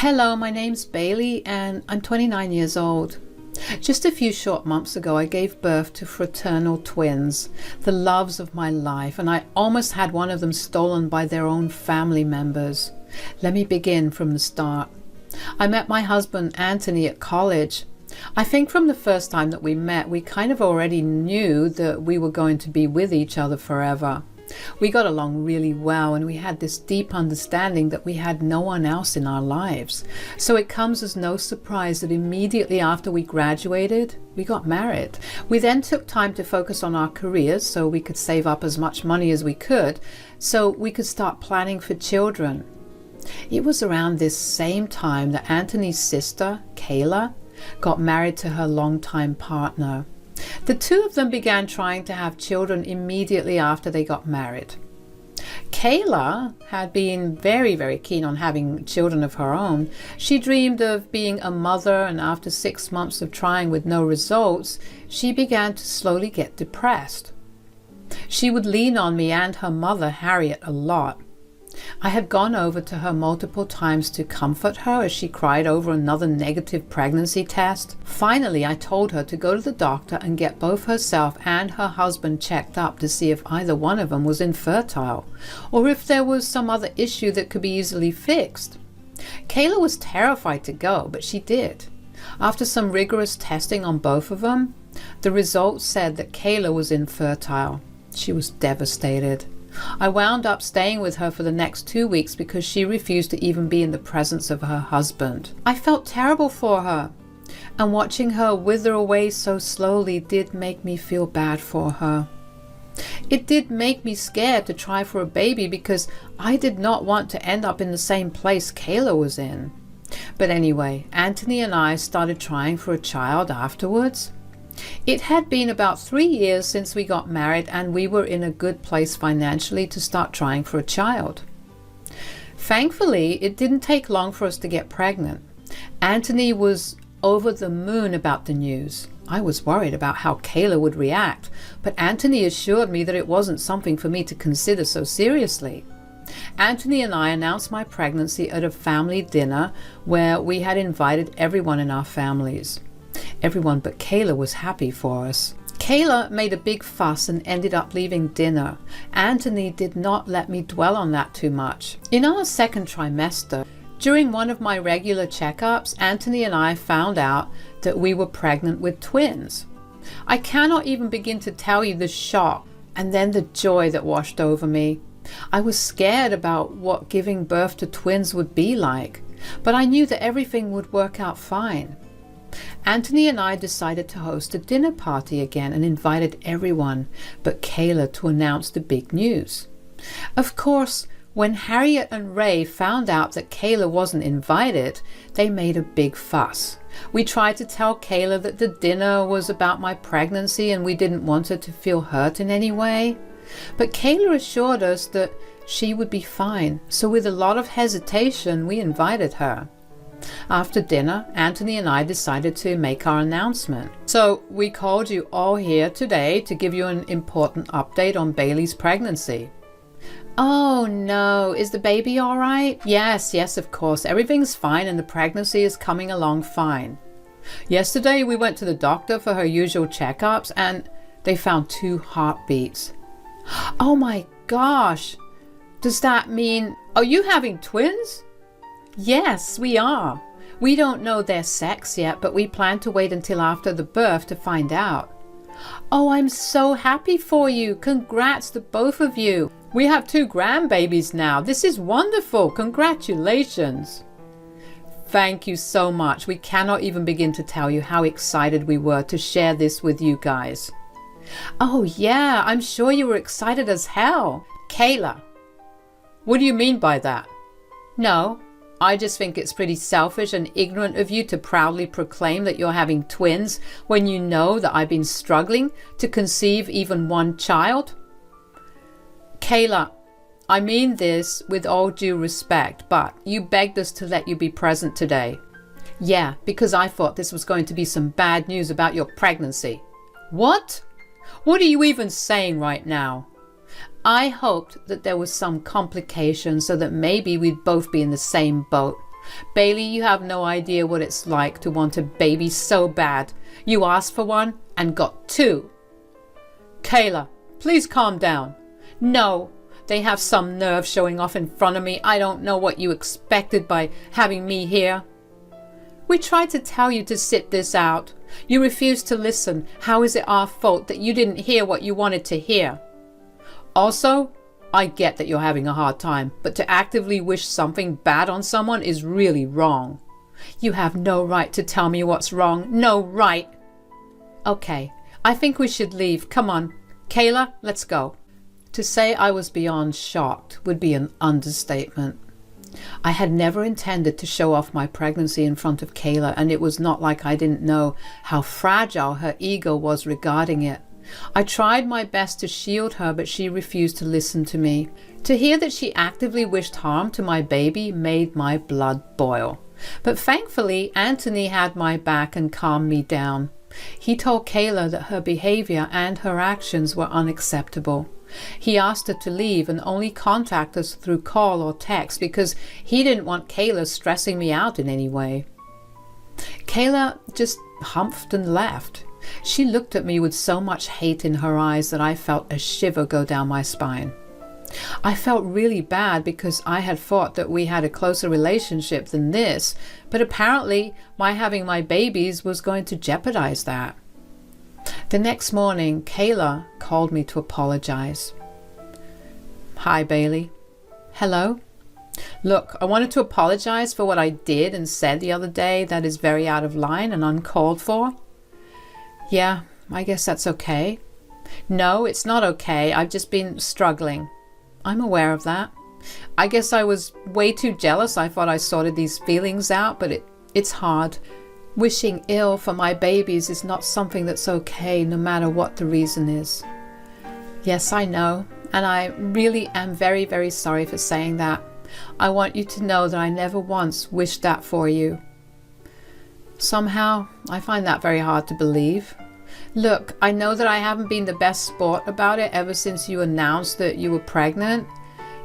Hello, my name's Bailey and I'm 29 years old. Just a few short months ago, I gave birth to fraternal twins, the loves of my life, and I almost had one of them stolen by their own family members. Let me begin from the start. I met my husband, Anthony, at college. I think from the first time that we met, we kind of already knew that we were going to be with each other forever. We got along really well, and we had this deep understanding that we had no one else in our lives. So it comes as no surprise that immediately after we graduated, we got married. We then took time to focus on our careers so we could save up as much money as we could so we could start planning for children. It was around this same time that Anthony's sister, Kayla, got married to her longtime partner. The two of them began trying to have children immediately after they got married. Kayla had been very keen on having children of her own. She dreamed of being a mother, and after 6 months of trying with no results, she began to slowly get depressed. She would lean on me and her mother, Harriet, a lot. I had gone over to her multiple times to comfort her as she cried over another negative pregnancy test. Finally, I told her to go to the doctor and get both herself and her husband checked up to see if either one of them was infertile, or if there was some other issue that could be easily fixed. Kayla was terrified to go, but she did. After some rigorous testing on both of them, the results said that Kayla was infertile. She was devastated. I wound up staying with her for the next 2 weeks because she refused to even be in the presence of her husband. I felt terrible for her, and watching her wither away so slowly did make me feel bad for her. It did make me scared to try for a baby because I did not want to end up in the same place Kayla was in. But anyway, Anthony and I started trying for a child afterwards. It had been about 3 years since we got married, and we were in a good place financially to start trying for a child. Thankfully, it didn't take long for us to get pregnant. Anthony was over the moon about the news. I was worried about how Kayla would react, but Anthony assured me that it wasn't something for me to consider so seriously. Anthony and I announced my pregnancy at a family dinner where we had invited everyone in our families. Everyone but Kayla was happy for us. Kayla made a big fuss and ended up leaving dinner. Anthony did not let me dwell on that too much. In our second trimester, during one of my regular checkups, Anthony and I found out that we were pregnant with twins. I cannot even begin to tell you the shock and then the joy that washed over me. I was scared about what giving birth to twins would be like, but I knew that everything would work out fine. Anthony and I decided to host a dinner party again and invited everyone but Kayla to announce the big news. Of course, when Harriet and Ray found out that Kayla wasn't invited, they made a big fuss. We tried to tell Kayla that the dinner was about my pregnancy and we didn't want her to feel hurt in any way. But Kayla assured us that she would be fine, so with a lot of hesitation, we invited her. After dinner, Anthony and I decided to make our announcement. So we called you all here today to give you an important update on Bailey's pregnancy. Oh no, is the baby all right? Yes, of course. Everything's fine and the pregnancy is coming along fine. Yesterday we went to the doctor for her usual checkups and they found 2 heartbeats. Oh my gosh! Does that mean, are you having twins? Yes, we are. We don't know their sex yet, but we plan to wait until after the birth to find out. Oh, I'm so happy for you. Congrats to both of you. We have 2 grandbabies now. This is wonderful. Congratulations. Thank you so much. We cannot even begin to tell you how excited we were to share this with you guys. Oh yeah, I'm sure you were excited as hell. Kayla, what do you mean by that? No. I just think it's pretty selfish and ignorant of you to proudly proclaim that you're having twins when you know that I've been struggling to conceive even one child. Kayla, I mean this with all due respect, but you begged us to let you be present today. Yeah, because I thought this was going to be some bad news about your pregnancy. What? What are you even saying right now? I hoped that there was some complication so that maybe we'd both be in the same boat. Bailey, you have no idea what it's like to want a baby so bad. You asked for one and got two. Kayla, please calm down. No, they have some nerve showing off in front of me. I don't know what you expected by having me here. We tried to tell you to sit this out. You refused to listen. How is it our fault that you didn't hear what you wanted to hear? Also, I get that you're having a hard time, but to actively wish something bad on someone is really wrong. You have no right to tell me what's wrong. No right. Okay, I think we should leave. Come on. Kayla, let's go. To say I was beyond shocked would be an understatement. I had never intended to show off my pregnancy in front of Kayla, and it was not like I didn't know how fragile her ego was regarding it. I tried my best to shield her, but she refused to listen to me. To hear that she actively wished harm to my baby made my blood boil. But thankfully, Anthony had my back and calmed me down. He told Kayla that her behavior and her actions were unacceptable. He asked her to leave and only contact us through call or text because he didn't want Kayla stressing me out in any way. Kayla just humphed and left. She looked at me with so much hate in her eyes that I felt a shiver go down my spine. I felt really bad because I had thought that we had a closer relationship than this, but apparently my having my babies was going to jeopardize that. The next morning, Kayla called me to apologize. Hi, Bailey. Hello? Look, I wanted to apologize for what I did and said the other day that is very out of line and uncalled for. Yeah, I guess that's okay. No, it's not okay. I've just been struggling. I'm aware of that. I guess I was way too jealous. I thought I sorted these feelings out, but it's hard. Wishing ill for my babies is not something that's okay, no matter what the reason is. Yes, I know, and I really am very, very sorry for saying that. I want you to know that I never once wished that for you. Somehow, I find that very hard to believe. Look, I know that I haven't been the best sport about it ever since you announced that you were pregnant.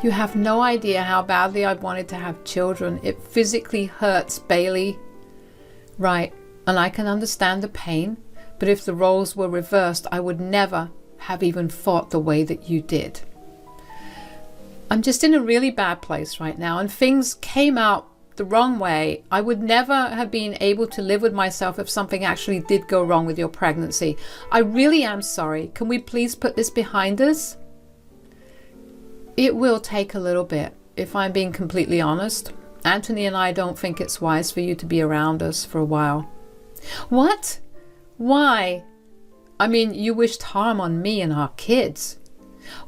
You have no idea how badly I wanted to have children. It physically hurts, Bailey. Right, and I can understand the pain, but if the roles were reversed, I would never have even thought the way that you did. I'm just in a really bad place right now, and things came out the wrong way. I would never have been able to live with myself if something actually did go wrong with your pregnancy. I really am sorry. Can we please put this behind us? It will take a little bit, if I'm being completely honest. Anthony and I don't think it's wise for you to be around us for a while. What? Why? I mean, you wished harm on me and our kids.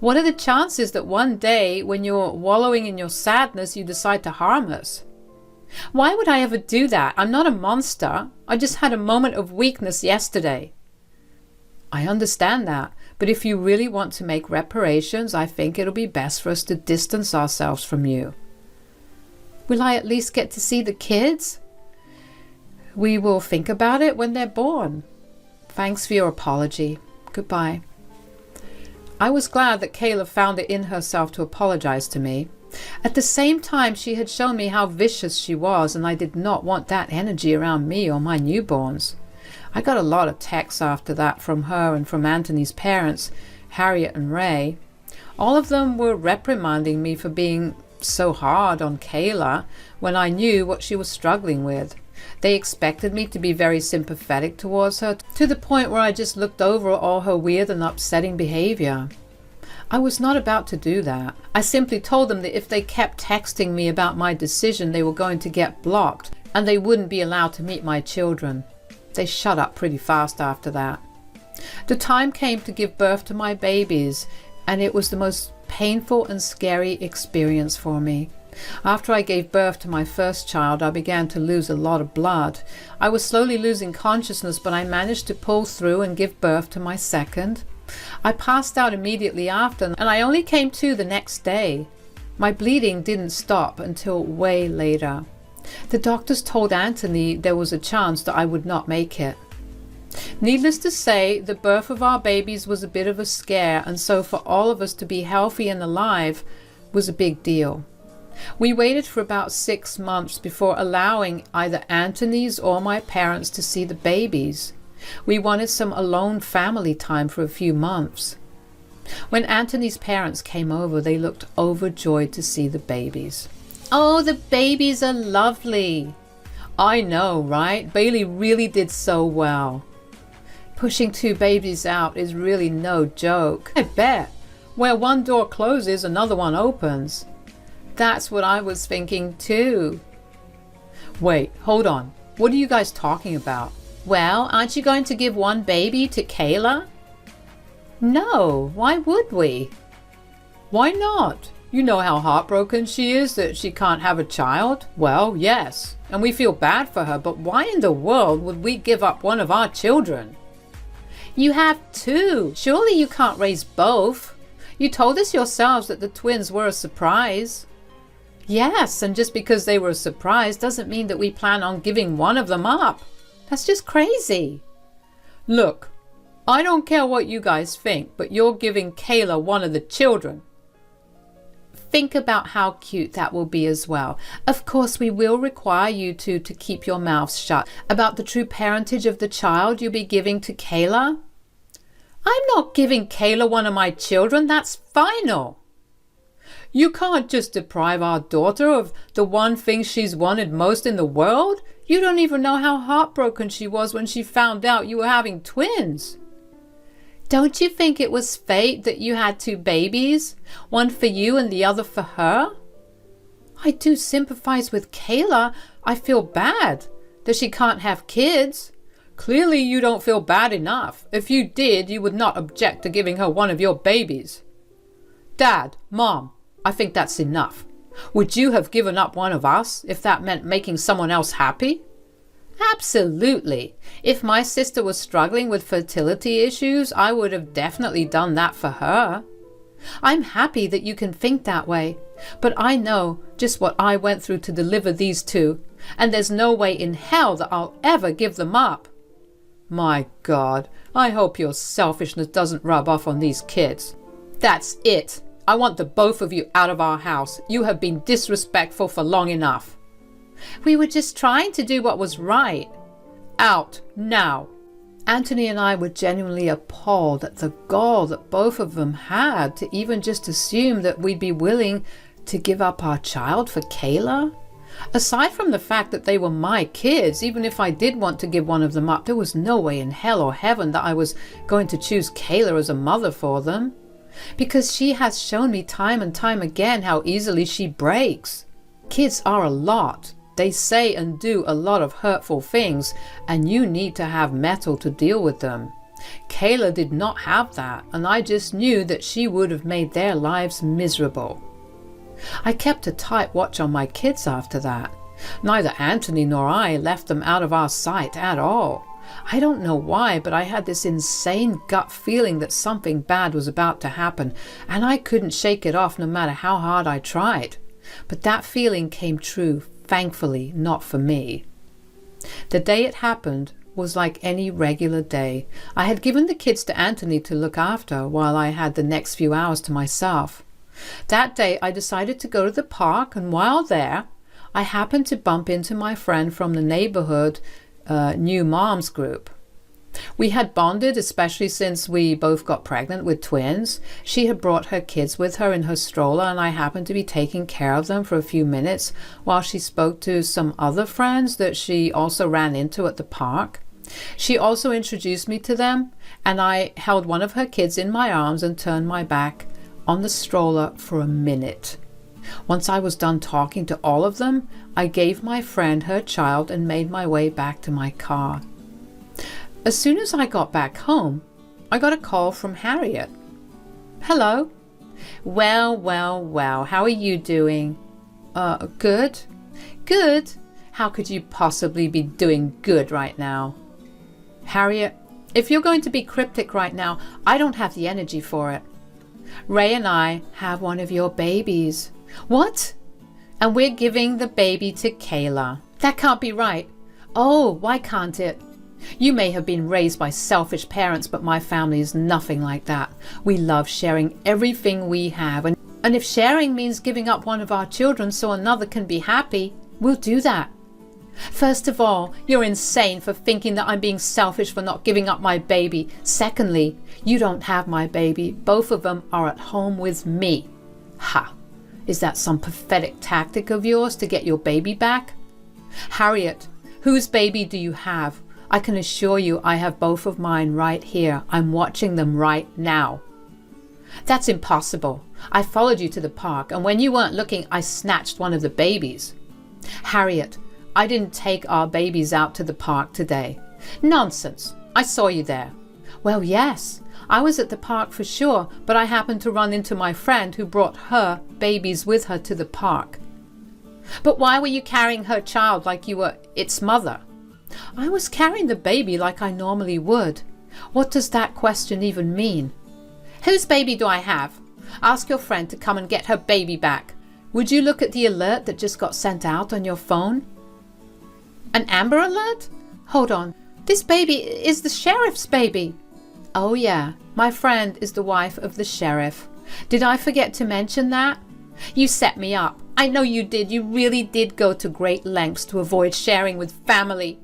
What are the chances that one day, when you're wallowing in your sadness, you decide to harm us? Why would I ever do that? I'm not a monster. I just had a moment of weakness yesterday. I understand that, but if you really want to make reparations, I think it'll be best for us to distance ourselves from you. Will I at least get to see the kids? We will think about it when they're born. Thanks for your apology. Goodbye. I was glad that Kayla found it in herself to apologize to me. At the same time, she had shown me how vicious she was, and I did not want that energy around me or my newborns. I got a lot of texts after that from her and from Anthony's parents, Harriet and Ray. All of them were reprimanding me for being so hard on Kayla when I knew what she was struggling with. They expected me to be very sympathetic towards her, to the point where I just looked over all her weird and upsetting behavior. I was not about to do that. I simply told them that if they kept texting me about my decision, they were going to get blocked and they wouldn't be allowed to meet my children. They shut up pretty fast after that. The time came to give birth to my babies, and it was the most painful and scary experience for me. After I gave birth to my first child, I began to lose a lot of blood. I was slowly losing consciousness, but I managed to pull through and give birth to my second. I passed out immediately after, and I only came to the next day. My bleeding didn't stop until way later. The doctors told Anthony there was a chance that I would not make it. Needless to say, the birth of our babies was a bit of a scare, and so for all of us to be healthy and alive was a big deal. We waited for about 6 months before allowing either Anthony's or my parents to see the babies. We wanted some alone family time for a few months. When Anthony's parents came over, they looked overjoyed to see the babies. Oh, the babies are lovely. I know, right? Bailey really did so well. Pushing 2 babies out is really no joke. I bet. Where one door closes, another one opens. That's what I was thinking too. Wait, hold on. What are you guys talking about? Well, aren't you going to give one baby to Kayla? No, why would we? Why not? You know how heartbroken she is that she can't have a child? Well, yes, and we feel bad for her, but why in the world would we give up one of our children? You have 2. Surely you can't raise both. You told us yourselves that the twins were a surprise. Yes, and just because they were a surprise doesn't mean that we plan on giving one of them up. That's just crazy. Look, I don't care what you guys think, but you're giving Kayla one of the children. Think about how cute that will be as well. Of course, we will require you two to keep your mouths shut about the true parentage of the child you'll be giving to Kayla. I'm not giving Kayla one of my children. That's final. You can't just deprive our daughter of the one thing she's wanted most in the world. You don't even know how heartbroken she was when she found out you were having twins. Don't you think it was fate that you had 2 babies? One for you and the other for her? I do sympathize with Kayla. I feel bad that she can't have kids. Clearly you don't feel bad enough. If you did, you would not object to giving her one of your babies. Dad, Mom, I think that's enough. Would you have given up one of us if that meant making someone else happy? Absolutely. If my sister was struggling with fertility issues, I would have definitely done that for her. I'm happy that you can think that way, but I know just what I went through to deliver these 2, and there's no way in hell that I'll ever give them up. My God, I hope your selfishness doesn't rub off on these kids. That's it. I want the both of you out of our house. You have been disrespectful for long enough. We were just trying to do what was right. Out, now. Anthony and I were genuinely appalled at the gall that both of them had to even just assume that we'd be willing to give up our child for Kayla. Aside from the fact that they were my kids, even if I did want to give one of them up, there was no way in hell or heaven that I was going to choose Kayla as a mother for them. Because she has shown me time and time again how easily she breaks. Kids are a lot. They say and do a lot of hurtful things, and you need to have mettle to deal with them. Kayla did not have that, and I just knew that she would have made their lives miserable. I kept a tight watch on my kids after that. Neither Anthony nor I left them out of our sight at all. I don't know why, but I had this insane gut feeling that something bad was about to happen, and I couldn't shake it off no matter how hard I tried. But that feeling came true, thankfully, not for me. The day it happened was like any regular day. I had given the kids to Anthony to look after while I had the next few hours to myself. That day I decided to go to the park, and while there, I happened to bump into my friend from the neighborhood New Moms group. We had bonded, especially since we both got pregnant with twins. She had brought her kids with her in her stroller, and I happened to be taking care of them for a few minutes while she spoke to some other friends that she also ran into at the park. She also introduced me to them, and I held one of her kids in my arms and turned my back on the stroller for a minute. Once I was done talking to all of them, I gave my friend her child and made my way back to my car. As soon as I got back home, I got a call from Harriet. Hello. Well, how are you doing? Good. Good? How could you possibly be doing good right now? Harriet, if you're going to be cryptic right now, I don't have the energy for it. Ray and I have one of your babies. What? And we're giving the baby to Kayla. That can't be right. Oh, why can't it? You may have been raised by selfish parents, but my family is nothing like that. We love sharing everything we have, and And if sharing means giving up one of our children so another can be happy, we'll do that. First of all, you're insane for thinking that I'm being selfish for not giving up my baby. Secondly, you don't have my baby. Both of them are at home with me. Ha! Is that some pathetic tactic of yours to get your baby back? Harriet, whose baby do you have? I can assure you I have both of mine right here. I'm watching them right now. That's impossible. I followed you to the park, and when you weren't looking, I snatched one of the babies. Harriet, I didn't take our babies out to the park today. Nonsense. I saw you there. Well, yes, I was at the park for sure, but I happened to run into my friend who brought her babies with her to the park. But why were you carrying her child like you were its mother? I was carrying the baby like I normally would. What does that question even mean? Whose baby do I have? Ask your friend to come and get her baby back. Would you look at the alert that just got sent out on your phone? An Amber Alert? Hold on. This baby is the sheriff's baby. Oh yeah, my friend is the wife of the sheriff. Did I forget to mention that? You set me up. I know you did. You really did go to great lengths to avoid sharing with family.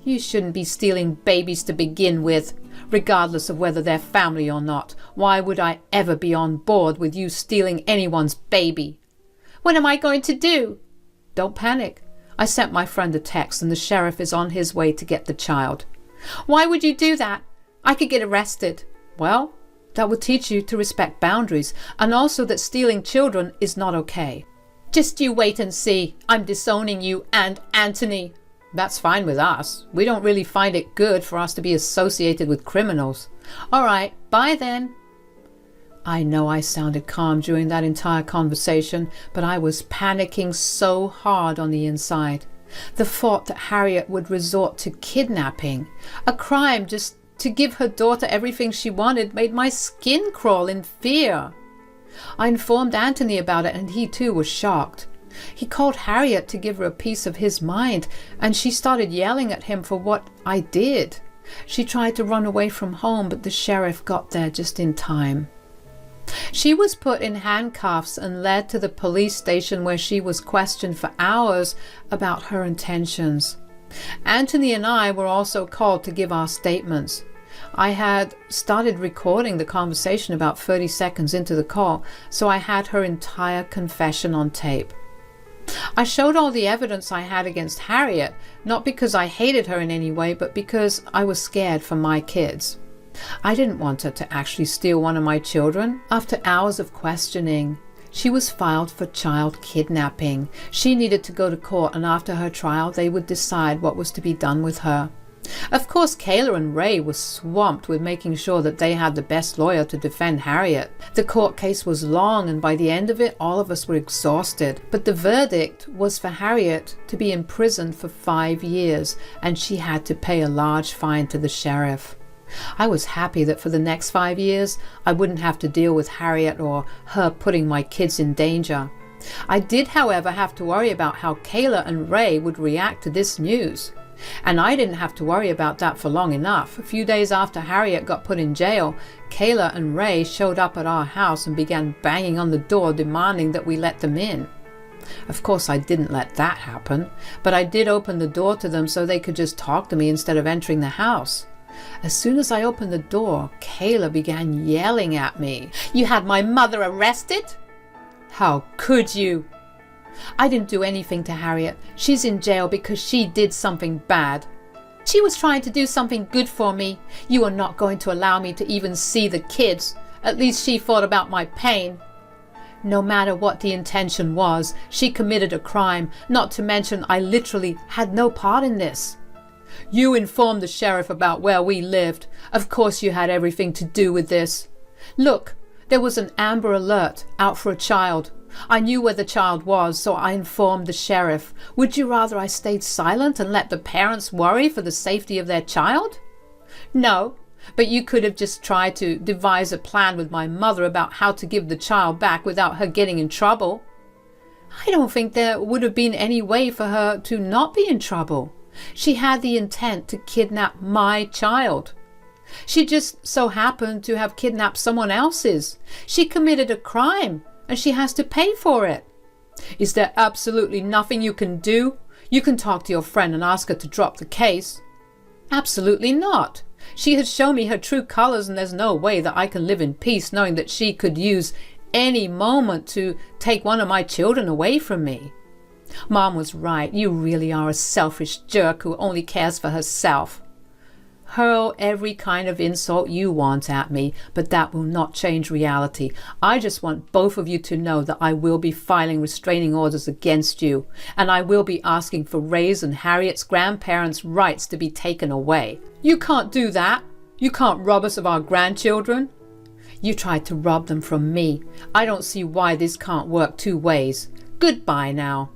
You shouldn't be stealing babies to begin with, regardless of whether they're family or not. Why would I ever be on board with you stealing anyone's baby? What am I going to do? Don't panic. I sent my friend a text and the sheriff is on his way to get the child. Why would you do that? I could get arrested. Well, that will teach you to respect boundaries and also that stealing children is not okay. Just you wait and see. I'm disowning you and Anthony. That's fine with us. We don't really find it good for us to be associated with criminals. All right, bye then. I know I sounded calm during that entire conversation, but I was panicking so hard on the inside. The thought that Harriet would resort to kidnapping, a crime just to give her daughter everything she wanted, made my skin crawl in fear. I informed Anthony about it and he too was shocked. He called Harriet to give her a piece of his mind and she started yelling at him for what I did. She tried to run away from home, but the sheriff got there just in time. She was put in handcuffs and led to the police station where she was questioned for hours about her intentions. Anthony and I were also called to give our statements. I had started recording the conversation about 30 seconds into the call, so I had her entire confession on tape. I showed all the evidence I had against Harriet, not because I hated her in any way, but because I was scared for my kids. I didn't want her to actually steal one of my children. After hours of questioning, she was filed for child kidnapping. She needed to go to court, and after her trial, they would decide what was to be done with her. Of course, Kayla and Ray were swamped with making sure that they had the best lawyer to defend Harriet. The court case was long, and by the end of it, all of us were exhausted. But the verdict was for Harriet to be imprisoned for 5 years, and she had to pay a large fine to the sheriff. I was happy that for the next 5 years, I wouldn't have to deal with Harriet or her putting my kids in danger. I did, however, have to worry about how Kayla and Ray would react to this news. And I didn't have to worry about that for long enough. A few days after Harriet got put in jail, Kayla and Ray showed up at our house and began banging on the door demanding that we let them in. Of course, I didn't let that happen, but I did open the door to them so they could just talk to me instead of entering the house. As soon as I opened the door, Kayla began yelling at me. "You had my mother arrested? How could you? I didn't do anything to Harriet. She's in jail because she did something bad. She was trying to do something good for me. You are not going to allow me to even see the kids. At least she thought about my pain. No matter what the intention was, she committed a crime, not to mention I literally had no part in this. You informed the sheriff about where we lived. Of course you had everything to do with this. Look, there was an Amber Alert out for a child. I knew where the child was, so I informed the sheriff. Would you rather I stayed silent and let the parents worry for the safety of their child? No, but you could have just tried to devise a plan with my mother about how to give the child back without her getting in trouble. I don't think there would have been any way for her to not be in trouble. She had the intent to kidnap my child. She just so happened to have kidnapped someone else's. She committed a crime. and she has to pay for it. Is there absolutely nothing you can do? You can talk to your friend and ask her to drop the case. Absolutely not. She has shown me her true colors, and there's no way that I can live in peace knowing that she could use any moment to take one of my children away from me. Mom was right. You really are a selfish jerk who only cares for herself. Hurl every kind of insult you want at me, but that will not change reality. I just want both of you to know that I will be filing restraining orders against you, and I will be asking for Ray's and Harriet's grandparents' rights to be taken away. You can't do that. You can't rob us of our grandchildren. You tried to rob them from me. I don't see why this can't work two ways. Goodbye now.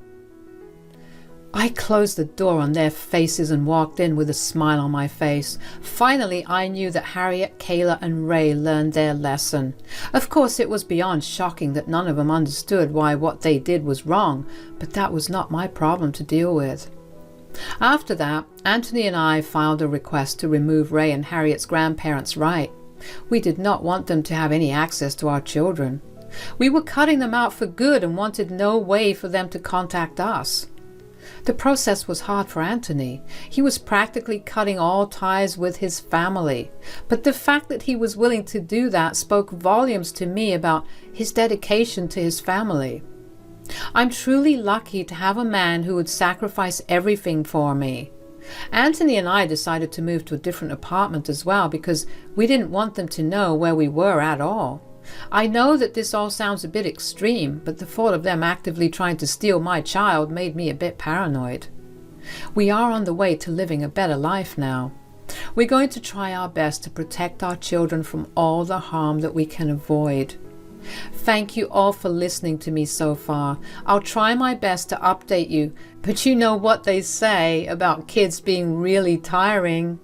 I closed the door on their faces and walked in with a smile on my face. Finally, I knew that Harriet, Kayla, and Ray learned their lesson. Of course, it was beyond shocking that none of them understood why what they did was wrong, but that was not my problem to deal with. After that, Anthony and I filed a request to remove Ray and Harriet's grandparents' right. We did not want them to have any access to our children. We were cutting them out for good and wanted no way for them to contact us. The process was hard for Anthony. He was practically cutting all ties with his family. But the fact that he was willing to do that spoke volumes to me about his dedication to his family. I'm truly lucky to have a man who would sacrifice everything for me. Anthony and I decided to move to a different apartment as well because we didn't want them to know where we were at all. I know that this all sounds a bit extreme, but the thought of them actively trying to steal my child made me a bit paranoid. We are on the way to living a better life now. We're going to try our best to protect our children from all the harm that we can avoid. Thank you all for listening to me so far. I'll try my best to update you, but you know what they say about kids being really tiring.